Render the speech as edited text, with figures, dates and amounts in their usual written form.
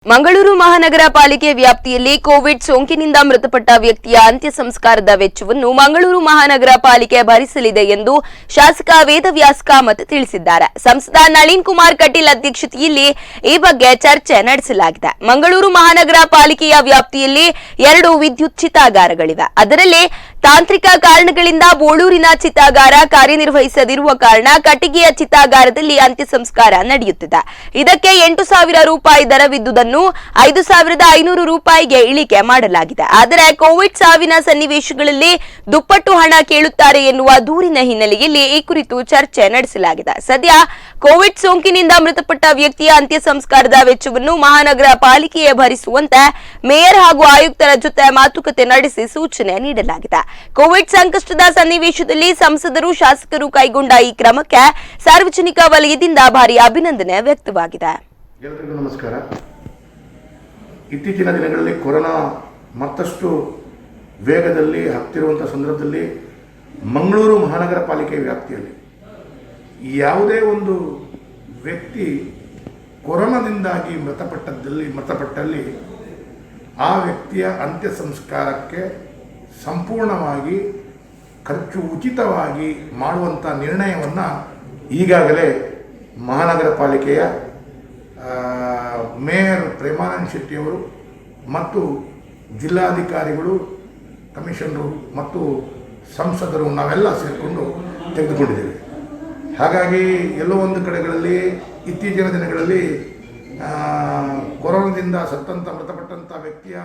ಮಂಗಳೂರು ಮಹಾನಗರ ಪಾಲಿಕೆ ವ್ಯಾಪ್ತಿಯಲ್ಲಿ ಕೋವಿಡ್ ಸೋಂಕಿನಿಂದ ಮೃತಪಟ್ಟ ವ್ಯಕ್ತಿಯ ಅಂತ್ಯ ಸಂಸ್ಕಾರದ ವೆಚ್ಚವನ್ನು ಮಂಗಳೂರು ಮಹಾನಗರ ಪಾಲಿಕೆ ಭರಿಸಲಿದೆ ಎಂದು ಶಾಸಕ ವೇದವ್ಯಾಸ್ ಕಾಮತ್ ತಿಳಿಸಿದ್ದಾರೆ. ಸಂಸದ ನಳಿನ್ ಕುಮಾರ್ ಕಟೀಲ್ ಅಧ್ಯಕ್ಷತೆಯಲ್ಲಿ ಈ ಬಗ್ಗೆ ಚರ್ಚೆ ನಡೆಸಲಾಗಿದೆ. ಮಂಗಳೂರು ಮಹಾನಗರ ಪಾಲಿಕೆಯ ವ್ಯಾಪ್ತಿಯಲ್ಲಿ 2 ವಿದ್ಯುತ್ ಚಿತಾಗಾರಗಳಿವೆ. ಅದರಲ್ಲಿ ತಾಂತ್ರಿಕ ಕಾರಣಗಳಿಂದ ಬೋಳೂರಿನ ಚಿತಾಗಾರ ಕಾರ್ಯನಿರ್ವಹಿಸದಿರುವ ಕಾರಣ ಕಟ್ಟಿಗೆಯ ಚಿತಾಗಾರದಲ್ಲಿ ಅಂತ್ಯ ಸಂಸ್ಕಾರ ನಡೆಯುತ್ತಿದೆ. ಇದಕ್ಕೆ 8,000 ರೂಪಾಯಿ ದರವಿದ್ದುದನ್ನು 5,500 ರೂಪಾಯಿಗೆ ಇಳಿಕೆ ಮಾಡಲಾಗಿದೆ. ಆದರೆ ಕೋವಿಡ್ ಸಾವಿನ ಸನ್ನಿವೇಶಗಳಲ್ಲಿ ದುಪ್ಪಟ್ಟು ಹಣ ಕೇಳುತ್ತಾರೆ ಎನ್ನುವ ದೂರಿನ ಹಿನ್ನೆಲೆಯಲ್ಲಿ ಈ ಕುರಿತು ಚರ್ಚೆ ನಡೆಸಲಾಗಿದೆ. ಸದ್ಯ ಕೋವಿಡ್ ಸೋಂಕಿನಿಂದ ಮೃತಪಟ್ಟ ವ್ಯಕ್ತಿಯ ಅಂತ್ಯ ಸಂಸ್ಕಾರದ ವೆಚ್ಚವನ್ನು ಮಹಾನಗರ ಪಾಲಿಕೆಯೇ ಭರಿಸುವಂತೆ ಮೇಯರ್ ಹಾಗೂ ಆಯುಕ್ತರ ಜೊತೆ ಮಾತುಕತೆ ನಡೆಸಿ ಸೂಚನೆ ನೀಡಲಾಗಿದೆ. ಕೋವಿಡ್ ಸಂಕಷ್ಟದ ಸನ್ನಿವೇಶದಲ್ಲಿ ಸಂಸದರು ಶಾಸಕರು ಕೈಗೊಂಡ ಈ ಕ್ರಮಕ್ಕೆ ಸಾರ್ವಜನಿಕ ವಲಯದಿಂದ ಭಾರಿ ಅಭಿನಂದನೆ ವ್ಯಕ್ತವಾಗಿದೆ. ಎಲ್ಲರಿಗೂ ನಮಸ್ಕಾರ. ಇತ್ತೀಚಿನ ದಿನಗಳಲ್ಲಿ ಕೊರೋನಾ ಮತ್ತಷ್ಟು ವೇಗದಲ್ಲಿ ಹತ್ತಿರುವಂಥ ಸಂದರ್ಭದಲ್ಲಿ ಮಂಗಳೂರು ಮಹಾನಗರ ಪಾಲಿಕೆ ವ್ಯಾಪ್ತಿಯಲ್ಲಿ ಯಾವುದೇ ಒಂದು ವ್ಯಕ್ತಿ ಕೊರೋನಾದಿಂದಾಗಿ ಮೃತಪಟ್ಟಲ್ಲಿ ಆ ವ್ಯಕ್ತಿಯ ಅಂತ್ಯ ಸಂಸ್ಕಾರಕ್ಕೆ ಸಂಪೂರ್ಣವಾಗಿ ಖರ್ಚು ಉಚಿತವಾಗಿ ಮಾಡುವಂಥ ನಿರ್ಣಯವನ್ನು ಈಗಾಗಲೇ ಮಹಾನಗರ ಪಾಲಿಕೆಯ ಮೇಯರ್ ಪ್ರೇಮಾನಂದ್ ಶೆಟ್ಟಿಯವರು ಮತ್ತು ಜಿಲ್ಲಾಧಿಕಾರಿಗಳು, ಕಮಿಷನರು ಮತ್ತು ಸಂಸದರು ನಾವೆಲ್ಲ ಸೇರಿಕೊಂಡು ತೆಗೆದುಕೊಂಡಿದ್ದೇವೆ. ಹಾಗಾಗಿ ಎಲ್ಲೋ ಒಂದು ಕಡೆಗಳಲ್ಲಿ ಇತ್ತೀಚಿನ ದಿನಗಳಲ್ಲಿ ಕೊರೋನಾದಿಂದ ಮೃತಪಟ್ಟಂಥ ವ್ಯಕ್ತಿಯ